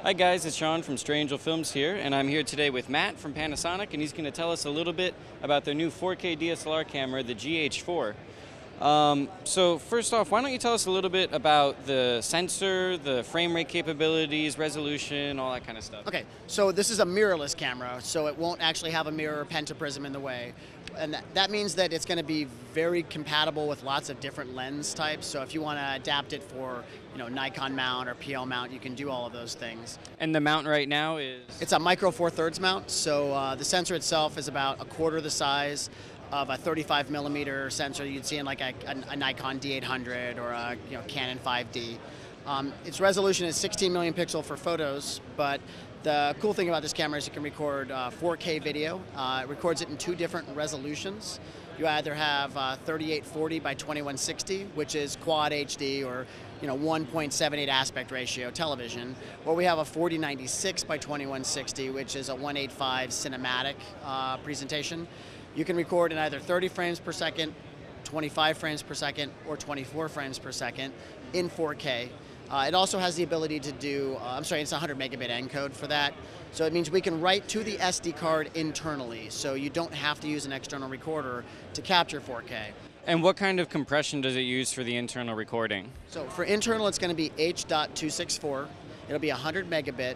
Hi guys, it's Sean from Strangel Films here, and I'm here today with Matt from Panasonic, and he's going to tell us a little bit about their new 4K DSLR camera, the GH4. So first off, why don't you tell us a little bit about the sensor, the frame rate capabilities, resolution, all that kind of stuff. Okay, so this is a mirrorless camera, so it won't actually have a mirror or pentaprism in the way. And that means that it's going to be very compatible with lots of different lens types. So if you want to adapt it for, Nikon mount or PL mount, you can do all of those things. And the mount right now is? It's a micro 4/3 mount. So the sensor itself is about a quarter the size of a 35mm sensor you'd see in like a Nikon D800 or a Canon 5D. Its resolution is 16 million pixel for photos, but the cool thing about this camera is you can record 4K video. It records it in two different resolutions. You either have 3840 by 2160, which is quad HD or 1.78 aspect ratio television, or we have a 4096 by 2160, which is a 185 cinematic presentation. You can record in either 30 frames per second, 25 frames per second, or 24 frames per second in 4K. It also has the ability to do, it's a 100 megabit encode for that. So it means we can write to the SD card internally, so you don't have to use an external recorder to capture 4K. And what kind of compression does it use for the internal recording? So for internal, it's going to be H.264. It'll be 100 megabit,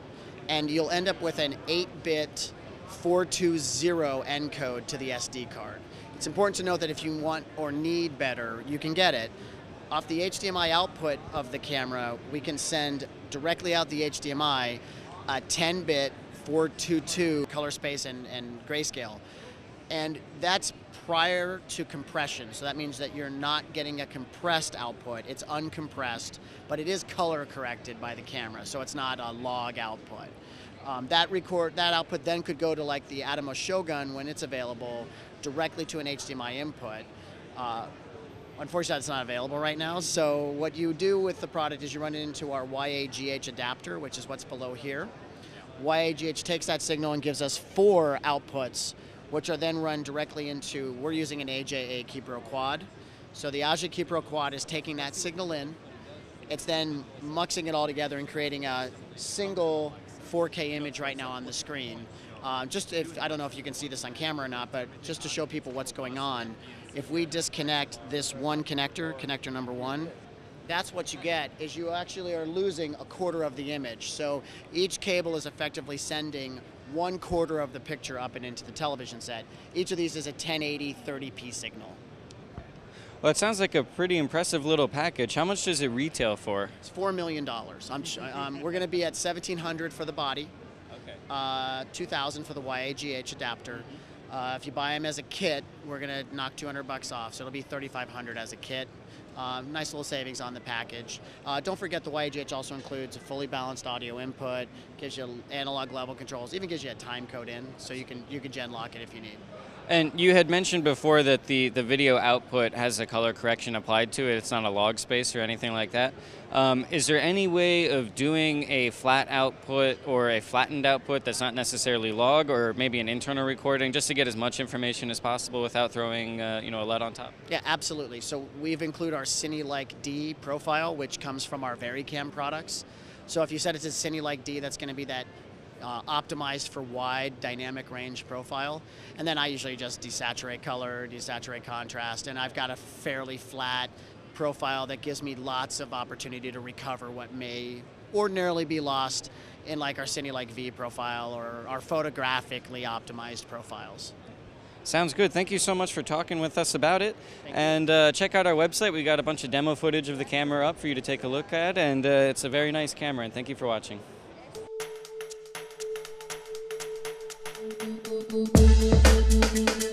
and you'll end up with an 8-bit 420 encode to the SD card. It's important to note that if you want or need better, you can get it. Off the HDMI output of the camera, we can send directly out the HDMI a 10-bit 422 color space and grayscale. And that's prior to compression. So that means that you're not getting a compressed output. It's uncompressed, but it is color corrected by the camera, so it's not a log output. That output then could go to like the Atomos Shogun when it's available directly to an HDMI input. Unfortunately, it's not available right now. So what you do with the product is you run it into our YAGH adapter, which is what's below here. YAGH takes that signal and gives us 4 outputs, which are then run directly into, we're using an AJA Keypro Quad. So the AJA Keypro Quad is taking that signal in. It's then muxing it all together and creating a single 4K image right now on the screen. I don't know if you can see this on camera or not, but just to show people what's going on, if we disconnect this one connector, connector number 1, that's what you get, is you actually are losing a quarter of the image. So each cable is effectively sending 1/4 of the picture up and into the television set. Each of these is a 1080 30p signal. Well, it sounds like a pretty impressive little package. How much does it retail for? It's $4 million. We're going to be at $1,700 for the body, okay. $2,000 for the YAGH adapter. If you buy them as a kit, we're going to knock $200 off, so it'll be $3,500 as a kit. Nice little savings on the package. Don't forget the YAGH also includes a fully balanced audio input, gives you analog level controls, even gives you a time code in, so you can gen lock it if you need. And you had mentioned before that the video output has a color correction applied to it. It's not a log space or anything like that. Is there any way of doing a flat output or a flattened output that's not necessarily log, or maybe an internal recording, just to get as much information as possible without throwing a LED on top? Yeah, absolutely. So we've included our Cine-like D profile, which comes from our VariCam products. So if you set it to Cine-like D, that's going to be that optimized for wide dynamic range profile. And then I usually just desaturate color, desaturate contrast, and I've got a fairly flat profile that gives me lots of opportunity to recover what may ordinarily be lost in like our Cine-like V profile or our photographically optimized profiles. Sounds good. Thank you so much for talking with us about it. And check out our website. We got a bunch of demo footage of the camera up for you to take a look at, and it's a very nice camera, and thank you for watching. Thank you.